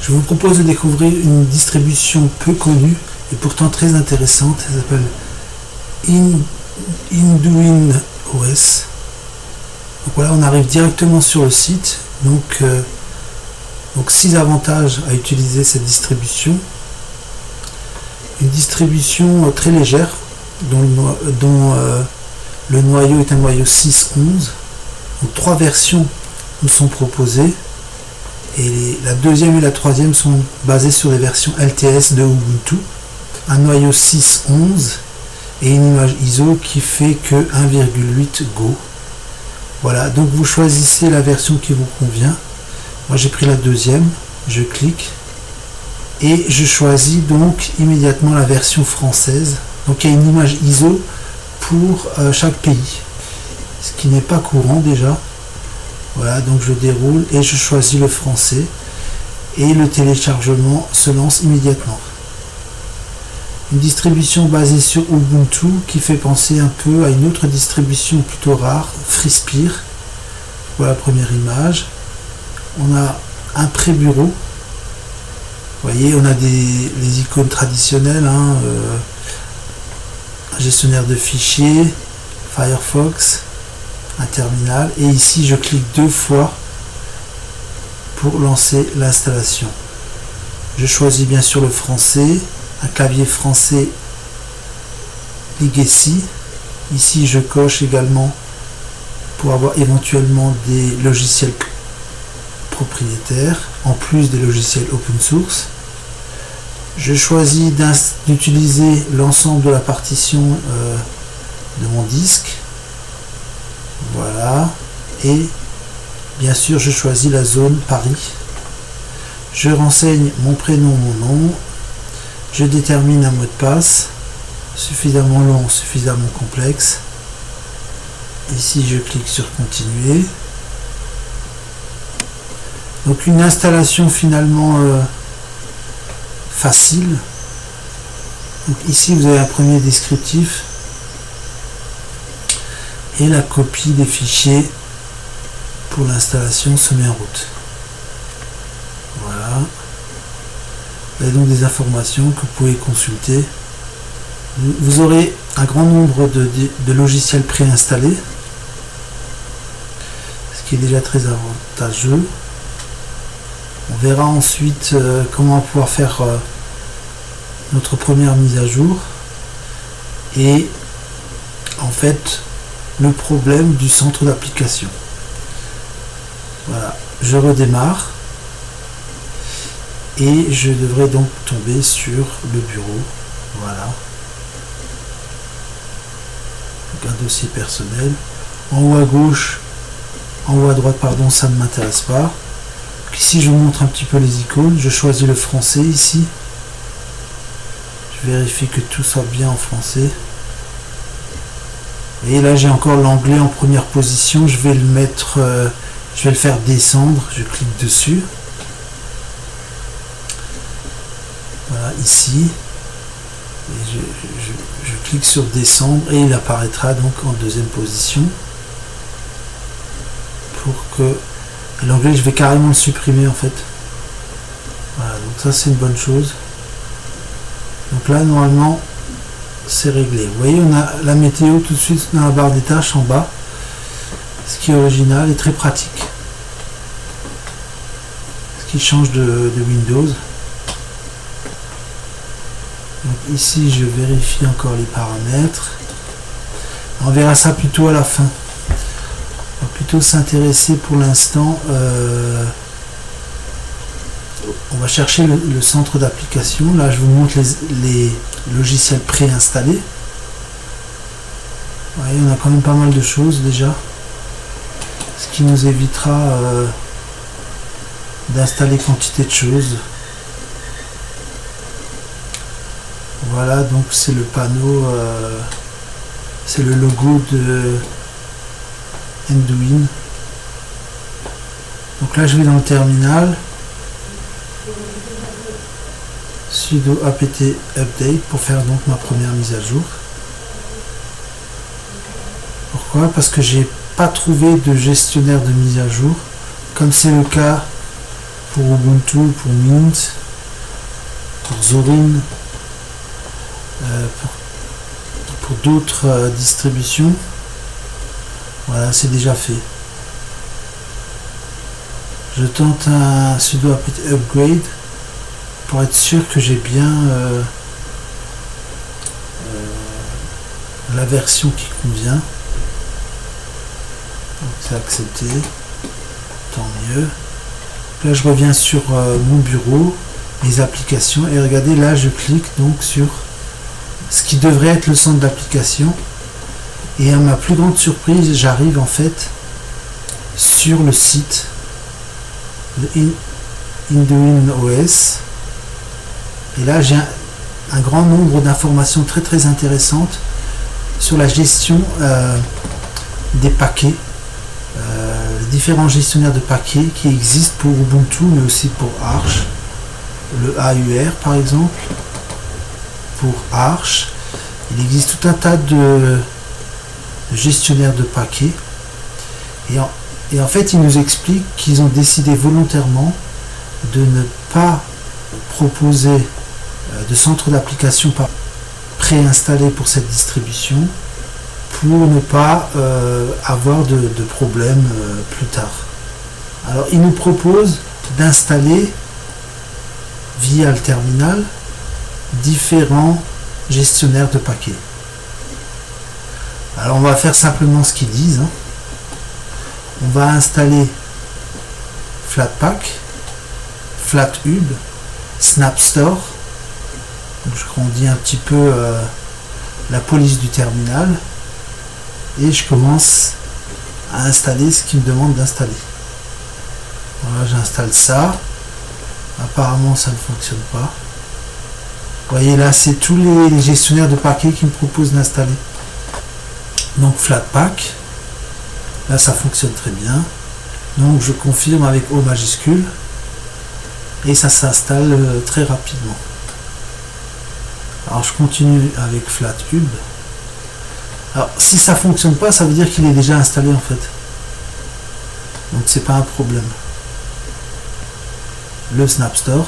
Je vous propose de découvrir une distribution peu connue et pourtant très intéressante. Elle s'appelle Anduin OS. Donc voilà, on arrive directement sur le site. Donc 6 avantages à utiliser cette distribution. Une distribution très légère dont le noyau est un noyau 6.11. Donc 3 versions nous sont proposées. Et la deuxième et la troisième sont basées sur des versions LTS de Ubuntu. Un noyau 6.11 et une image ISO qui fait que 1,8 Go. Voilà, donc vous choisissez la version qui vous convient. Moi j'ai pris la deuxième, je clique et je choisis donc immédiatement la version française. Donc il y a une image ISO pour chaque pays, ce qui n'est pas courant déjà. Voilà, donc je déroule et je choisis le français et le téléchargement se lance immédiatement. Une distribution basée sur Ubuntu qui fait penser un peu à une autre distribution plutôt rare, FreeSpire. Voilà la première image. On a un pré-bureau. Vous voyez, on a les icônes traditionnelles, un gestionnaire de fichiers, Firefox, un terminal, et ici je clique 2 fois pour lancer l'installation. Je choisis bien sûr le français, un clavier français Legacy. Ici je coche également pour avoir éventuellement des logiciels propriétaires en plus des logiciels open source. Je choisis d'utiliser l'ensemble de la partition de mon disque. Voilà, et bien sûr je choisis la zone Paris. Je renseigne mon prénom, mon nom. Je détermine un mot de passe suffisamment long, suffisamment complexe. Ici je clique sur continuer. Donc une installation finalement facile. Donc ici vous avez un premier descriptif et la copie des fichiers pour l'installation se met en route. Voilà. Vous avez donc des informations que vous pouvez consulter. Vous aurez un grand nombre de logiciels préinstallés, ce qui est déjà très avantageux. On verra ensuite comment pouvoir faire notre première mise à jour et en fait le problème du centre d'application. Voilà, je redémarre et je devrais donc tomber sur le bureau. Voilà, donc un dossier personnel. En haut à gauche, en haut à droite, pardon, ça ne m'intéresse pas. Donc ici je vous montre un petit peu les icônes. Je choisis le français ici. Je vérifie que tout soit bien en français. Et là j'ai encore l'anglais en première position. Je vais le mettre, je vais le faire descendre. Je clique dessus. Voilà, ici. Et je clique sur descendre et il apparaîtra donc en deuxième position. Pour que l'anglais je vais carrément le supprimer en fait. Voilà, donc ça c'est une bonne chose. Donc là normalement c'est réglé. Vous voyez, on a la météo tout de suite dans la barre des tâches en bas, ce qui est original et très pratique, ce qui change de Windows. Donc ici je vérifie encore les paramètres. On verra ça plutôt à la fin. On va plutôt s'intéresser pour l'instant, on va chercher le centre d'application. Là je vous montre les logiciels préinstallés. Vous voyez, on a quand même pas mal de choses déjà, ce qui nous évitera d'installer quantité de choses. Voilà, donc c'est le panneau, c'est le logo de Anduin. Donc là je vais dans le terminal, sudo apt update pour faire donc ma première mise à jour. Pourquoi? Parce que j'ai pas trouvé de gestionnaire de mise à jour, comme c'est le cas pour Ubuntu, pour Mint, pour Zorin, pour d'autres distributions. Voilà, c'est déjà fait. Je tente un sudo apt upgrade pour être sûr que j'ai bien la version qui convient. C'est accepté, tant mieux. Là je reviens sur mon bureau, les applications, et regardez, là je clique donc sur ce qui devrait être le centre d'application, et à ma plus grande surprise j'arrive en fait sur le site de InDoingOS, et là j'ai un grand nombre d'informations très intéressantes sur la gestion des paquets, les différents gestionnaires de paquets qui existent pour Ubuntu mais aussi pour Arch, le AUR par exemple. Pour Arch, il existe tout un tas de gestionnaires de paquets, et en fait ils nous expliquent qu'ils ont décidé volontairement de ne pas proposer de centre d'application préinstallé pour cette distribution, pour ne pas avoir de problème plus tard. Alors ils nous proposent d'installer via le terminal différents gestionnaires de paquets. Alors on va faire simplement ce qu'ils disent. On va installer Flatpak, Flathub, Snapstore. Donc je grandis un petit peu la police du terminal, et je commence à installer ce qu'il me demande d'installer. Voilà, j'installe ça. Apparemment ça ne fonctionne pas. Vous voyez là, c'est tous les gestionnaires de paquets qui me proposent d'installer. Donc Flatpak, là ça fonctionne très bien. Donc je confirme avec O majuscule, et ça s'installe très rapidement. Alors je continue avec Flathub. Alors si ça fonctionne pas, ça veut dire qu'il est déjà installé en fait. Donc c'est pas un problème. Le Snapstore.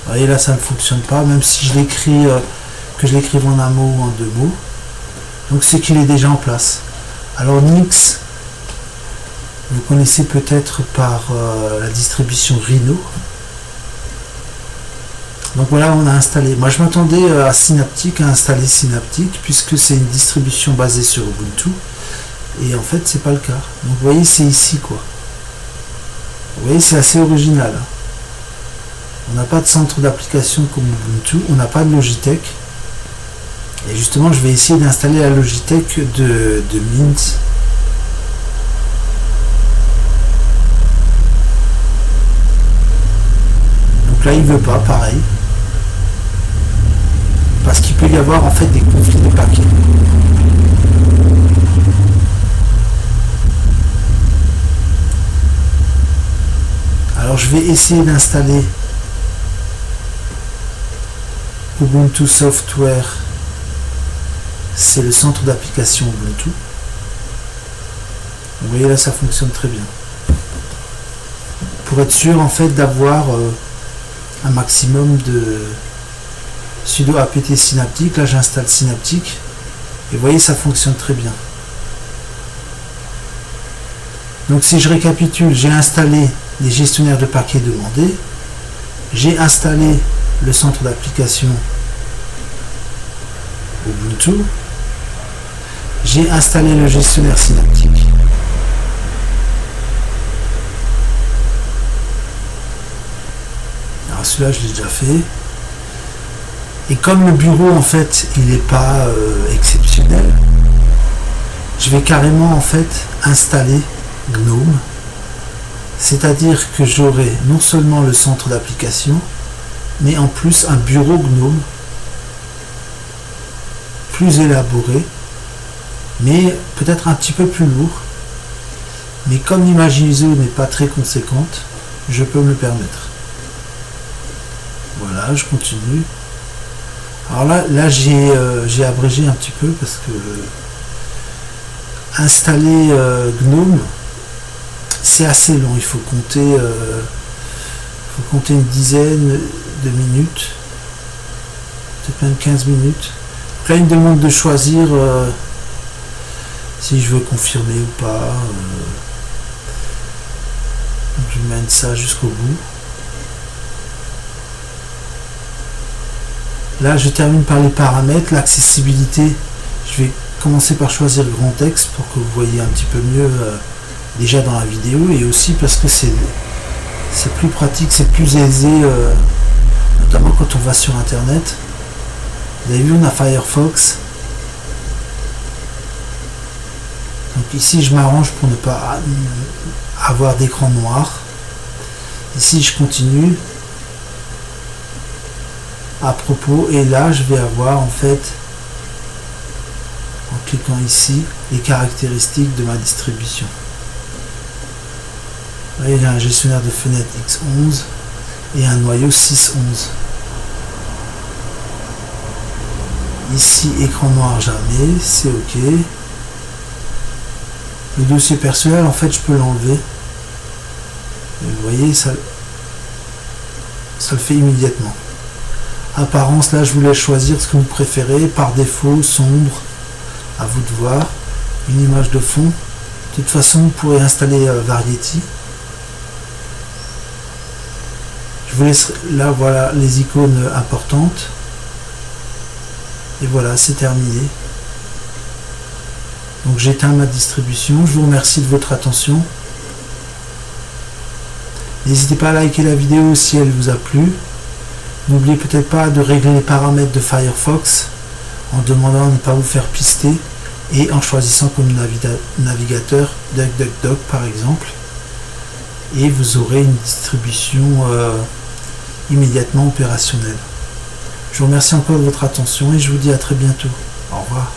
Vous voyez là, ça ne fonctionne pas, même si je l'écris, que je l'écrive en un mot ou en deux mots. Donc c'est qu'il est déjà en place. Alors Nix, vous connaissez peut-être par la distribution Rhino. Donc voilà, on a installé. Moi je m'attendais à Synaptic, à installer Synaptic, puisque c'est une distribution basée sur Ubuntu. Et en fait c'est pas le cas. Donc vous voyez, c'est ici quoi. Vous voyez, c'est assez original. On n'a pas de centre d'application comme Ubuntu, on n'a pas de Logitech. Et justement, je vais essayer d'installer la Logitech de Mint. Donc là, il ne veut pas, pareil. Parce qu'il peut y avoir en fait des conflits de paquets. Alors je vais essayer d'installer Ubuntu Software, c'est le centre d'application Ubuntu. Vous voyez là, ça fonctionne très bien. Pour être sûr en fait d'avoir un maximum de sudo apt synaptic, là j'installe Synaptic, et vous voyez, ça fonctionne très bien. Donc si je récapitule, j'ai installé les gestionnaires de paquets demandés, j'ai installé le centre d'application Ubuntu, j'ai installé le gestionnaire Synaptic. Alors celui-là je l'ai déjà fait. Et comme le bureau en fait il n'est pas exceptionnel, je vais carrément en fait installer GNOME, c'est-à-dire que j'aurai non seulement le centre d'application, mais en plus un bureau GNOME plus élaboré, mais peut-être un petit peu plus lourd. Mais comme l'image ISO n'est pas très conséquente, je peux me le permettre. Voilà, je continue. Alors là j'ai abrégé un petit peu parce que installer GNOME, c'est assez long, il faut compter une dizaine de minutes, peut-être même 15 minutes. Donc là il me demande de choisir si je veux confirmer ou pas. Donc je mène ça jusqu'au bout. Là je termine par les paramètres, l'accessibilité. Je vais commencer par choisir le grand texte pour que vous voyez un petit peu mieux déjà dans la vidéo, et aussi parce que c'est plus pratique, c'est plus aisé, notamment quand on va sur internet. Vous avez vu, on a Firefox. Donc ici je m'arrange pour ne pas avoir d'écran noir. Ici je continue à propos, et là je vais avoir en fait, en cliquant ici, les caractéristiques de ma distribution. Vous voyez, il y a un gestionnaire de fenêtres X11 et un noyau 6.11. Ici écran noir jamais, c'est ok. Le dossier personnel, en fait je peux l'enlever. Vous voyez, ça le fait immédiatement. Apparence, là je vous laisse choisir ce que vous préférez. Par défaut, sombre, à vous de voir. Une image de fond. De toute façon, vous pourrez installer Variety. Je vous laisse là, voilà les icônes importantes. Et voilà, c'est terminé. Donc j'éteins ma distribution. Je vous remercie de votre attention. N'hésitez pas à liker la vidéo si elle vous a plu. N'oubliez peut-être pas de régler les paramètres de Firefox en demandant à ne pas vous faire pister et en choisissant comme navigateur DuckDuckDuck par exemple. Et vous aurez une distribution immédiatement opérationnelle. Je vous remercie encore de votre attention et je vous dis à très bientôt. Au revoir.